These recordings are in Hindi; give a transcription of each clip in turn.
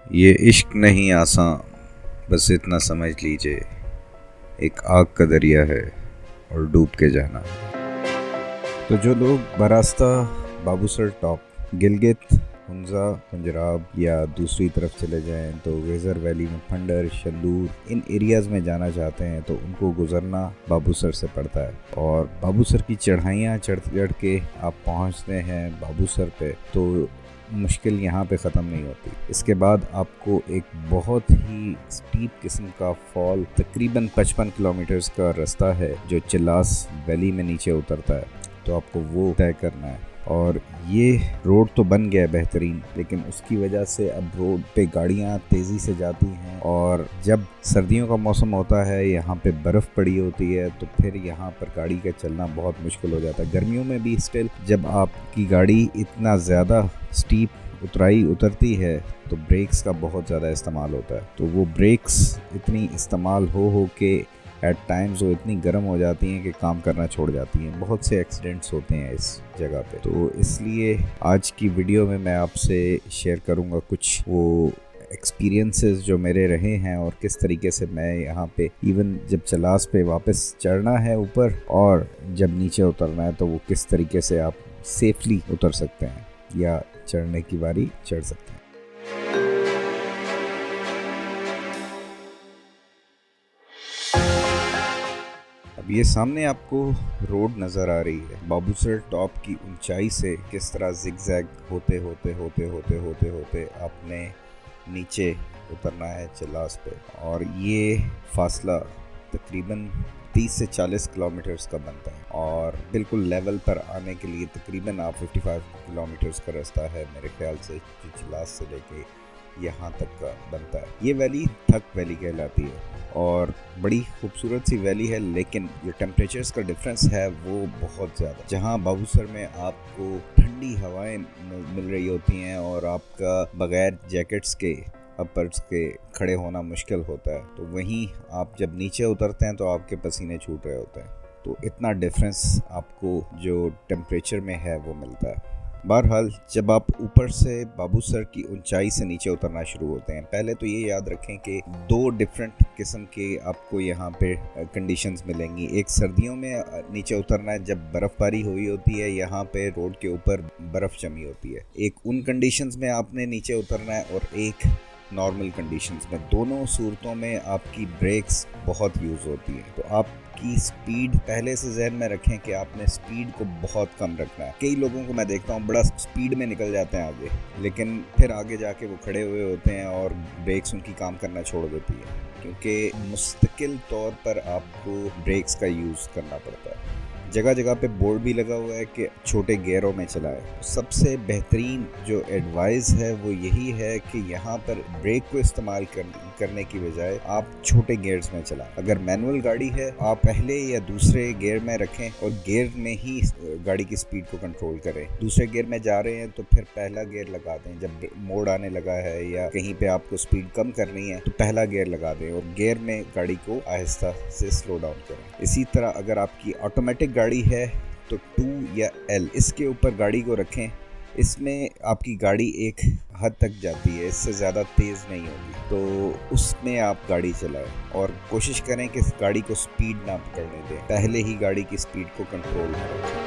ये इश्क नहीं आसान, बस इतना समझ लीजिए, एक आग का दरिया है और डूब के जाना। तो जो लोग बरास्ता, बाबूसर टॉप, गिलगित, हुंजा, पंजराब या दूसरी तरफ चले जाएं तो वेज़र वैली में फंडर, शंदूर इन एरियाज़ में जाना चाहते हैं तो उनको गुजरना बाबूसर से पड़ता है। और बाबूसर की चढ़ाइयाँ चढ़ के आप पहुँचते हैं बाबूसर पे तो मुश्किल यहाँ पे ख़त्म नहीं होती। इसके बाद आपको एक बहुत ही स्टीप किस्म का फॉल, तकरीबन 55 किलोमीटर्स का रास्ता है जो चिलास वैली में नीचे उतरता है, तो आपको वो तय करना है। और ये रोड तो बन गया है बेहतरीन, लेकिन उसकी वजह से अब रोड पे गाड़ियाँ तेज़ी से जाती हैं और जब सर्दियों का मौसम होता है, यहाँ पे बर्फ़ पड़ी होती है, तो फिर यहाँ पर गाड़ी का चलना बहुत मुश्किल हो जाता है। गर्मियों में भी स्टिल जब आपकी गाड़ी इतना ज़्यादा स्टीप उतराई उतरती है तो ब्रेक्स का बहुत ज़्यादा इस्तेमाल होता है। तो वो ब्रेक्स इतनी इस्तेमाल हो के एट टाइम्स वो इतनी गर्म हो जाती हैं कि काम करना छोड़ जाती हैं। बहुत से एक्सीडेंट्स होते हैं इस जगह पे। तो इसलिए आज की वीडियो में मैं आपसे शेयर करूँगा कुछ वो एक्सपीरियंसेस जो मेरे रहे हैं और किस तरीके से मैं यहाँ पे इवन जब चलास पे वापस चढ़ना है ऊपर और जब नीचे उतरना है तो वो किस तरीके से आप सेफली उतर सकते हैं या चढ़ने की बारी चढ़ सकते हैं। अब ये सामने आपको रोड नज़र आ रही है। बाबूसर टॉप की ऊंचाई से किस तरह जिगजैग होते होते आपने नीचे उतरना है चिलास पे, और ये फासला तकरीबन 30 से 40 किलोमीटर्स का बनता है और बिल्कुल लेवल पर आने के लिए तकरीबन आप 55 किलोमीटर्स का रास्ता है मेरे ख्याल से, जो चिलास से लेके यहाँ तक का बनता है। ये वैली थक वैली कहलाती है और बड़ी खूबसूरत सी वैली है, लेकिन जो टेम्परेचर्स का डिफरेंस है वो बहुत ज़्यादा। जहाँ बाबूसर में आपको ठंडी हवाएं मिल रही होती हैं और आपका बगैर जैकेट्स के अपर्स के खड़े होना मुश्किल होता है, तो वहीं आप जब नीचे उतरते हैं तो आपके पसीने छूट रहे होते हैं। तो इतना डिफरेंस आपको जो टेम्परेचर में है वो मिलता है। बहरहाल जब आप ऊपर से बाबूसर की ऊंचाई से नीचे उतरना शुरू होते हैं, पहले तो ये याद रखें कि दो डिफरेंट किस्म के आपको यहाँ पे कंडीशंस मिलेंगी। एक सर्दियों में नीचे उतरना है जब बर्फ़बारी हुई होती है, यहाँ पे रोड के ऊपर बर्फ़ जमी होती है। एक उन कंडीशंस में आपने नीचे उतरना है और एक नॉर्मल कंडीशंस में। दोनों सूरतों में आपकी ब्रेक्स बहुत यूज़ होती है। तो आपकी स्पीड पहले से जहन में रखें कि आपने स्पीड को बहुत कम रखना है। कई लोगों को मैं देखता हूँ बड़ा स्पीड में निकल जाते हैं आगे, लेकिन फिर आगे जाके वो खड़े हुए होते हैं और ब्रेक्स उनकी काम करना छोड़ देती है, क्योंकि मुस्तकिल तौर पर आपको ब्रेक्स का यूज़ करना पड़ता है। जगह जगह पे बोर्ड भी लगा हुआ है कि छोटे गियरों में चलाएं। सबसे बेहतरीन जो एडवाइस है वो यही है कि यहाँ पर ब्रेक को इस्तेमाल करने की बजाय आप छोटे गियर्स में चलाएं। अगर मैनुअल गाड़ी है आप पहले या दूसरे गियर में रखें और गियर में ही गाड़ी की स्पीड को कंट्रोल करें। दूसरे गियर में जा रहे हैं तो फिर पहला गियर लगा दें। जब मोड़ आने लगा है या कहीं पे आपको स्पीड कम करनी है तो पहला गियर लगा दें और गियर में गाड़ी को आहिस्ता से स्लो डाउन करें। इसी तरह अगर आपकी ऑटोमेटिक गाड़ी है तो 2 या L इसके ऊपर गाड़ी को रखें। इसमें आपकी गाड़ी एक हद तक जाती है, इससे ज़्यादा तेज़ नहीं होगी, तो उसमें आप गाड़ी चलाएं और कोशिश करें कि गाड़ी को स्पीड ना पकड़ने दें। पहले ही गाड़ी की स्पीड को कंट्रोल में रखें।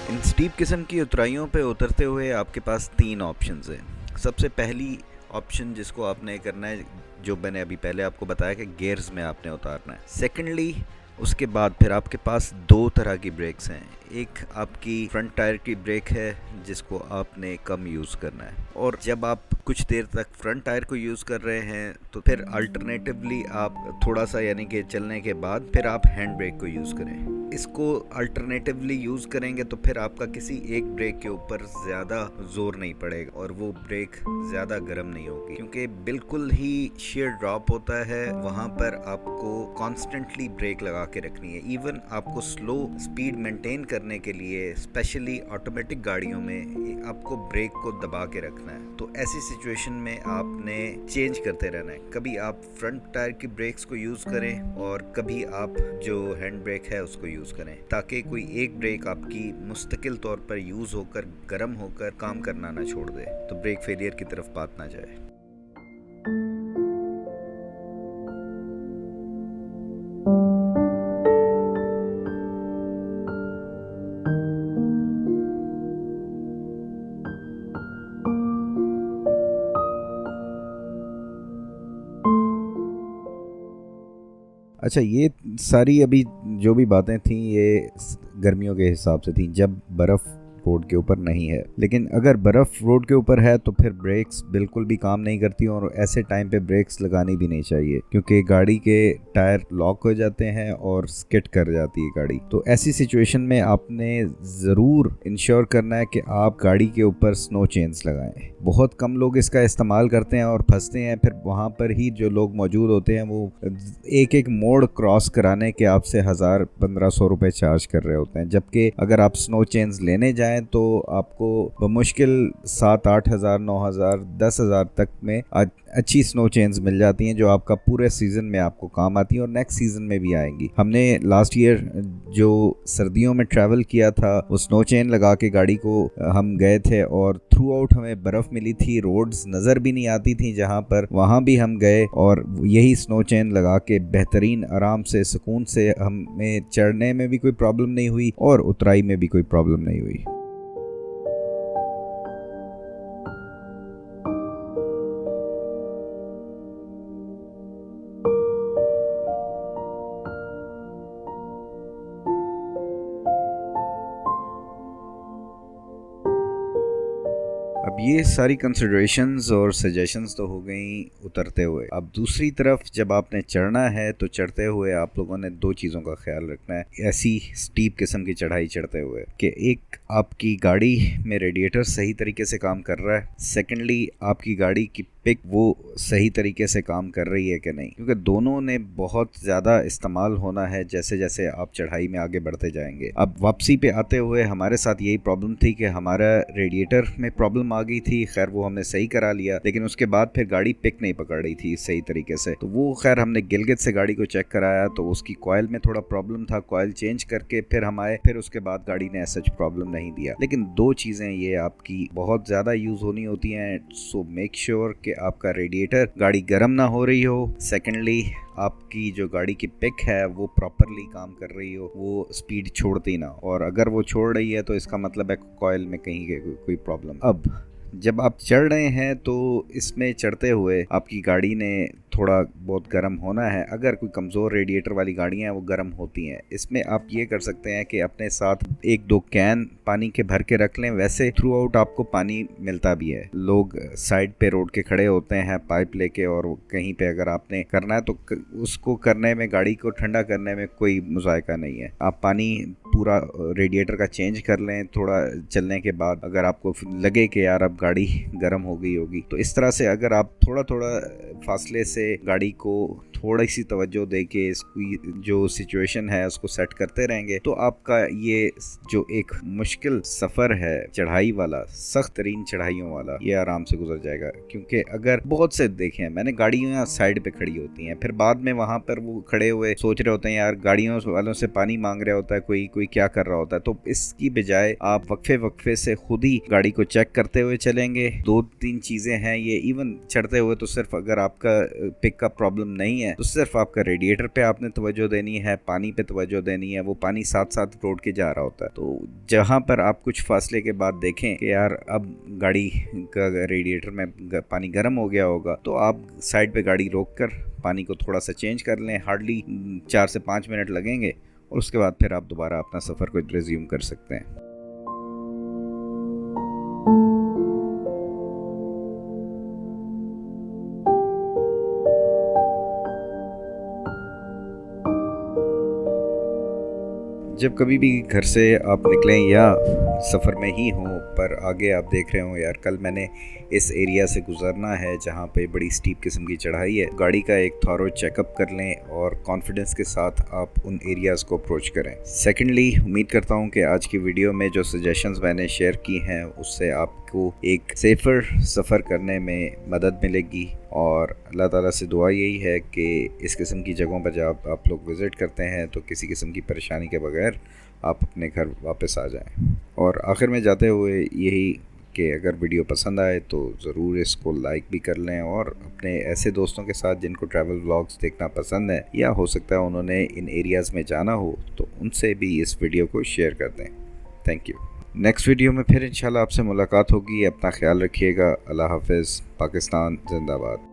इन स्टीप किस्म की उतराइयों पे उतरते हुए आपके पास 3 ऑप्शंस हैं। सबसे पहली ऑप्शन जिसको आपने करना है, जो मैंने अभी पहले आपको बताया कि गियर्स में आपने उतारना है। सेकेंडली उसके बाद फिर आपके पास 2 तरह की ब्रेक्स हैं। एक आपकी फ्रंट टायर की ब्रेक है जिसको आपने कम यूज़ करना है, और जब आप कुछ देर तक फ्रंट टायर को यूज़ कर रहे हैं तो फिर अल्टरनेटिवली आप थोड़ा सा यानी कि चलने के बाद फिर आप हैंड ब्रेक को यूज़ करें। इसको अल्टरनेटिवली यूज़ करेंगे तो फिर आपका किसी एक ब्रेक के ऊपर ज़्यादा जोर नहीं पड़ेगा और वो ब्रेक ज़्यादा गर्म नहीं होगी, क्योंकि बिल्कुल ही शेयर ड्रॉप होता है। वहाँ पर आपको कॉन्स्टेंटली ब्रेक लगा के रखनी है। इवन आपको स्लो स्पीड मेंटेन करने के लिए स्पेशली ऑटोमेटिक गाड़ियों में आपको ब्रेक को दबा के रखना है। तो ऐसी सिचुएशन में आपने चेंज करते रहना है। कभी आप फ्रंट टायर की ब्रेक्स को यूज़ करें और कभी आप जो हैंड ब्रेक है उसको यूज़ करें, ताकि कोई एक ब्रेक आपकी मुस्तकिल तौर पर यूज़ होकर गर्म होकर काम करना ना छोड़ दे, तो ब्रेक फेलियर की तरफ बात ना जाए। अच्छा, ये सारी अभी जो भी बातें थी ये गर्मियों के हिसाब से थी, जब बर्फ़ रोड के ऊपर नहीं है। लेकिन अगर बर्फ़ रोड के ऊपर है तो फिर ब्रेक्स बिल्कुल भी काम नहीं करती और ऐसे टाइम पे ब्रेक्स लगानी भी नहीं चाहिए, क्योंकि गाड़ी के टायर लॉक हो जाते हैं और स्किड कर जाती है गाड़ी। तो ऐसी सिचुएशन में आपने ज़रूर इंश्योर करना है कि आप गाड़ी के ऊपर स्नो चेन्स लगाएं। बहुत कम लोग इसका इस्तेमाल करते हैं और फंसते हैं, फिर वहाँ पर ही जो लोग मौजूद होते हैं वो एक एक मोड़ क्रॉस कराने के आपसे 1000-1500 रुपये चार्ज कर रहे होते हैं। जबकि अगर आप स्नो चेन्स लेने जाएं तो आपको बमुश्किल 7-8 हज़ार, 9 हज़ार, 10 हज़ार तक में अच्छी स्नो चेन्स मिल जाती हैं, जो आपका पूरे सीज़न में आपको काम आती हैं और नेक्स्ट सीज़न में भी आएंगी। हमने लास्ट ईयर जो सर्दियों में ट्रैवल किया था, वो स्नो चेन लगा के गाड़ी को हम गए थे और थ्रू आउट हमें बर्फ़ मिली थी, रोड्स नज़र भी नहीं आती थी जहाँ पर, वहाँ भी हम गए और यही स्नो चेन लगा के बेहतरीन आराम से सुकून से हमें चढ़ने में भी कोई प्रॉब्लम नहीं हुई और उतराई में भी कोई प्रॉब्लम नहीं हुई। अब ये सारी कंसिडरेशंस और सजेशंस तो हो गई उतरते हुए। अब दूसरी तरफ जब आपने चढ़ना है तो चढ़ते हुए आप लोगों ने दो चीज़ों का ख्याल रखना है ऐसी स्टीप किस्म की चढ़ाई चढ़ते हुए, कि एक आपकी गाड़ी में रेडिएटर सही तरीके से काम कर रहा है, सेकेंडली आपकी गाड़ी की पिक वो सही तरीके से काम कर रही है कि नहीं, क्योंकि दोनों ने बहुत ज़्यादा इस्तेमाल होना है जैसे जैसे आप चढ़ाई में आगे बढ़ते जाएंगे। अब वापसी पे आते हुए हमारे साथ यही प्रॉब्लम थी कि हमारा रेडिएटर में प्रॉब्लम आ गई थी। खैर वो हमने सही करा लिया, लेकिन उसके बाद फिर गाड़ी पिक नहीं पकड़ रही थी सही तरीके से। तो वो खैर हमने गिलगित से गाड़ी को चेक कराया तो उसकी कॉइल में थोड़ा प्रॉब्लम था, कॉइल चेंज करके फिर हम आए, फिर उसके बाद गाड़ी ने सच प्रॉब्लम नहीं दिया। लेकिन दो चीज़ें ये आपकी बहुत ज़्यादा यूज़ होनी होती हैं, सो मेक श्योर कि आपका रेडिएटर गाड़ी गर्म ना हो रही हो, सेकेंडली आपकी जो गाड़ी की पिक है वो प्रॉपरली काम कर रही हो, वो स्पीड छोड़ती ना, और अगर वो छोड़ रही है तो इसका मतलब है कॉइल में कहीं कोई प्रॉब्लम। अब जब आप चढ़ रहे हैं तो इसमें चढ़ते हुए आपकी गाड़ी ने थोड़ा बहुत गर्म होना है। अगर कोई कमज़ोर रेडिएटर वाली गाड़ियाँ हैं वो गर्म होती हैं। इसमें आप ये कर सकते हैं कि अपने साथ 1-2 कैन पानी के भर के रख लें। वैसे थ्रू आउट आपको पानी मिलता भी है, लोग साइड पे रोड के खड़े होते हैं पाइप लेके, और कहीं पे अगर आपने करना है तो उसको करने में, गाड़ी को ठंडा करने में कोई मुज़ायका नहीं है। आप पानी पूरा रेडिएटर का चेंज कर लें थोड़ा चलने के बाद, अगर आपको लगे कि यार अब गाड़ी गर्म हो गई होगी। तो इस तरह से अगर आप थोड़ा थोड़ा फासले से गाड़ी को थोड़ी सी तवज्जो दे के इसकी जो सिचुएशन है उसको सेट करते रहेंगे तो आपका ये जो एक मुश्किल सफ़र है चढ़ाई वाला, सख्त तरीन चढ़ाइयों वाला, ये आराम से गुजर जाएगा। क्योंकि अगर बहुत से देखे हैं मैंने, गाड़ियाँ साइड पे खड़ी होती हैं, फिर बाद में वहाँ पर वो खड़े हुए सोच रहे होते हैं यार गाड़ियों वालों से पानी मांग रहा होता है, कोई क्या कर रहा होता है। तो इसकी बजाय आप वक्फे से खुद ही गाड़ी को चेक करते हुए चलेंगे। 2-3 चीज़ें हैं ये, इवन चढ़ते हुए तो सिर्फ अगर आपका पिक का प्रॉब्लम नहीं है तो सिर्फ आपका रेडिएटर पे आपने तवज्जो देनी है, पानी पे तवज्जो देनी है। वो पानी साथ साथ रोड के जा रहा होता है, तो जहाँ पर आप कुछ फासले के बाद देखें कि यार अब गाड़ी का रेडिएटर में पानी गर्म हो गया होगा, तो आप साइड पे गाड़ी रोक कर पानी को थोड़ा सा चेंज कर लें। हार्डली 4 से 5 मिनट लगेंगे और उसके बाद फिर आप दोबारा अपना सफ़र को रिज्यूम कर सकते हैं। जब कभी भी घर से आप निकलें या सफ़र में ही हों पर आगे आप देख रहे हो यार कल मैंने इस एरिया से गुजरना है जहाँ पे बड़ी स्टीप किस्म की चढ़ाई है, गाड़ी का एक थॉरो चेकअप कर लें और कॉन्फिडेंस के साथ आप उन एरियाज़ को अप्रोच करें। सेकेंडली, उम्मीद करता हूँ कि आज की वीडियो में जो सजेशंस मैंने शेयर की हैं उससे आप आपको एक सेफ़र सफ़र करने में मदद मिलेगी। और अल्लाह ताला से दुआ यही है कि इस किस्म की जगहों पर जब आप लोग विज़िट करते हैं तो किसी किस्म की परेशानी के बगैर आप अपने घर वापस आ जाएं। और आखिर में जाते हुए यही कि अगर वीडियो पसंद आए तो ज़रूर इसको लाइक भी कर लें, और अपने ऐसे दोस्तों के साथ जिनको ट्रैवल व्लॉग्स देखना पसंद है या हो सकता है उन्होंने इन एरियाज़ में जाना हो तो उनसे भी इस वीडियो को शेयर कर दें। Thank you. नेक्स्ट वीडियो में फिर इंशाल्लाह आपसे मुलाकात होगी। अपना ख्याल रखिएगा। अल्लाह हाफ़िज़। पाकिस्तान जिंदाबाद।